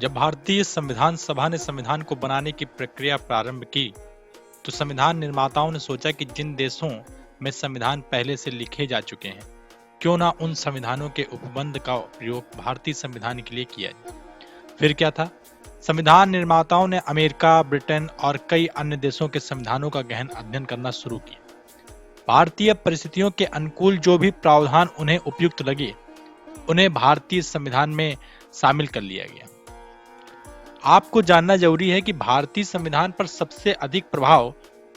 जब भारतीय संविधान सभा ने संविधान को बनाने की प्रक्रिया प्रारंभ की, तो संविधान निर्माताओं ने सोचा कि जिन देशों में संविधान पहले से लिखे जा चुके हैं, क्यों ना उन संविधानों के उपबंध का प्रयोग भारतीय संविधान के लिए किया जाए। फिर क्या था? संविधान निर्माताओं ने अमेरिका, ब्रिटेन और कई अन्य देशों के संविधानों का गहन अध्ययन करना शुरू किया। भारतीय परिस्थितियों के अनुकूल जो भी प्रावधान उन्हें उपयुक्त लगे, उन्हें भारतीय संविधान में शामिल कर लिया गया। आपको जानना जरूरी है कि भारतीय संविधान पर सबसे अधिक प्रभाव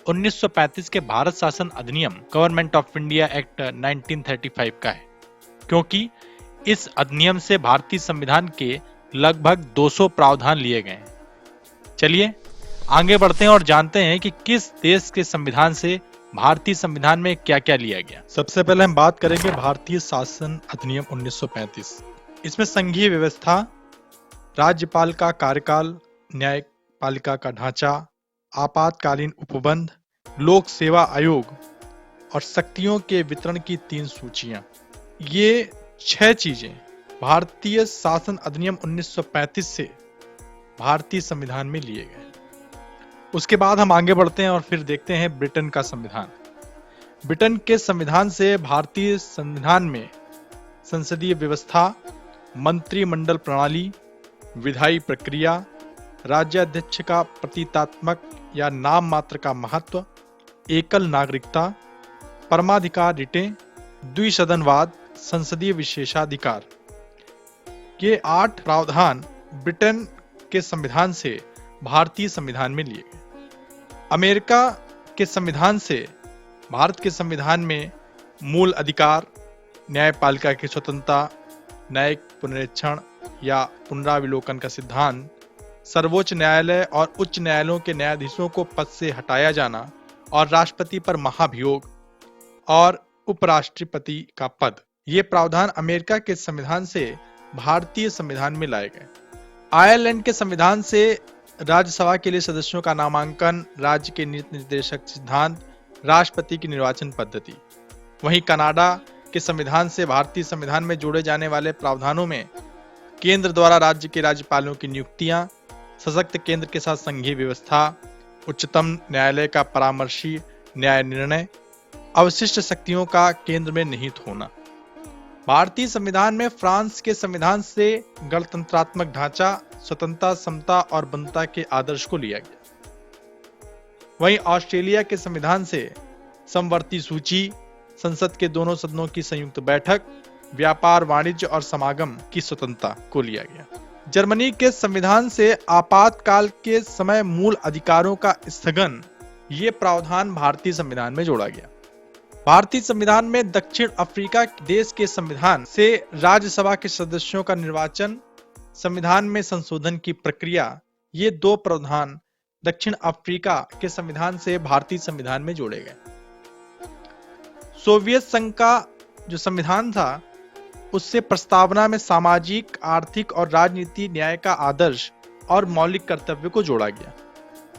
1935 के भारत शासन अधिनियम गवर्नमेंट ऑफ इंडिया एक्ट 1935 का है, क्योंकि इस अधिनियम से भारतीय संविधान के लगभग 200 प्रावधान लिए गए हैं। चलिए आगे बढ़ते हैं और जानते हैं कि किस देश के संविधान से भारतीय संविधान में क्या क्या लिया गया। सबसे पहले हम बात करेंगे भारतीय शासन अधिनियम 1935। इसमें संघीय व्यवस्था, राज्यपाल का कार्यकाल, न्यायपालिका का ढांचा, आपातकालीन उपबंध, लोक सेवा आयोग और शक्तियों के वितरण की 3 सूचियां, ये 6 चीजें भारतीय शासन अधिनियम 1935 से भारतीय संविधान में लिए गए। उसके बाद हम आगे बढ़ते हैं और फिर देखते हैं ब्रिटेन का संविधान। ब्रिटेन के संविधान से भारतीय संविधान में संसदीय व्यवस्था, मंत्रिमंडल प्रणाली, विधायी प्रक्रिया, राज्याध्यक्ष का प्रतीकात्मक या नाम मात्र का महत्व, एकल नागरिकता, परमाधिकार रिटें, द्विसदनवाद, संसदीय विशेषाधिकार, ये 8 प्रावधान ब्रिटेन के संविधान से भारतीय संविधान में लिए गए। अमेरिका के संविधान से भारत के संविधान में मूल अधिकार, न्यायपालिका की स्वतंत्रता, न्यायिक पुनरीक्षण या पुनराविलोकन का सिद्धांत, सर्वोच्च न्यायालय और उच्च न्यायालयों के न्यायाधीशों को पद से हटाया जाना और राष्ट्रपति पर महाभियोग और उपराष्ट्रपति का पद, ये प्रावधान अमेरिका के संविधान से भारतीय संविधान में लाए गए। आयरलैंड के संविधान से राज्यसभा के लिए सदस्यों का नामांकन, राज्य के नीति निर्देशक सिद्धांत, राष्ट्रपति की निर्वाचन पद्धति। वहीं कनाडा के संविधान से भारतीय संविधान में जोड़े जाने वाले प्रावधानों में केंद्र द्वारा राज्य के राज्यपालों की नियुक्तियां, सशक्त केंद्र के साथ संघीय व्यवस्था, उच्चतम न्यायालय का परामर्शी न्याय निर्णय, अवशिष्ट शक्तियों का केंद्र में निहित होना। भारतीय संविधान में फ्रांस के संविधान से गणतंत्रात्मक ढांचा, स्वतंत्रता, समता और बंधुता के आदर्श को लिया गया। वहीं ऑस्ट्रेलिया के संविधान से समवर्ती सूची, संसद के दोनों सदनों की संयुक्त बैठक, व्यापार, वाणिज्य और समागम की स्वतंत्रता को लिया गया। जर्मनी के संविधान से आपातकाल के समय मूल अधिकारों का स्थगन, ये प्रावधान भारतीय संविधान में जोड़ा गया। भारतीय संविधान में दक्षिण अफ्रीका देश के संविधान से राज्यसभा के सदस्यों का निर्वाचन, संविधान में संशोधन की प्रक्रिया, ये 2 प्रावधान दक्षिण अफ्रीका के संविधान से भारतीय संविधान में जोड़े गए। सोवियत संघ का जो संविधान था, उससे प्रस्तावना में सामाजिक, आर्थिक और राजनीति न्याय का आदर्श और मौलिक कर्तव्य को जोड़ा गया।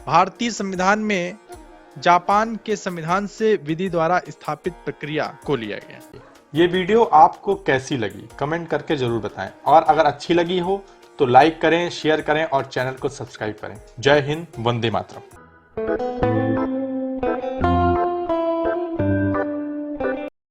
भारतीय संविधान में जापान के संविधान से विधि द्वारा स्थापित प्रक्रिया को लिया गया। ये वीडियो आपको कैसी लगी कमेंट करके जरूर बताएं, और अगर अच्छी लगी हो तो लाइक करें, शेयर करें और चैनल को सब्सक्राइब करें। जय हिंद, वंदे मातरम।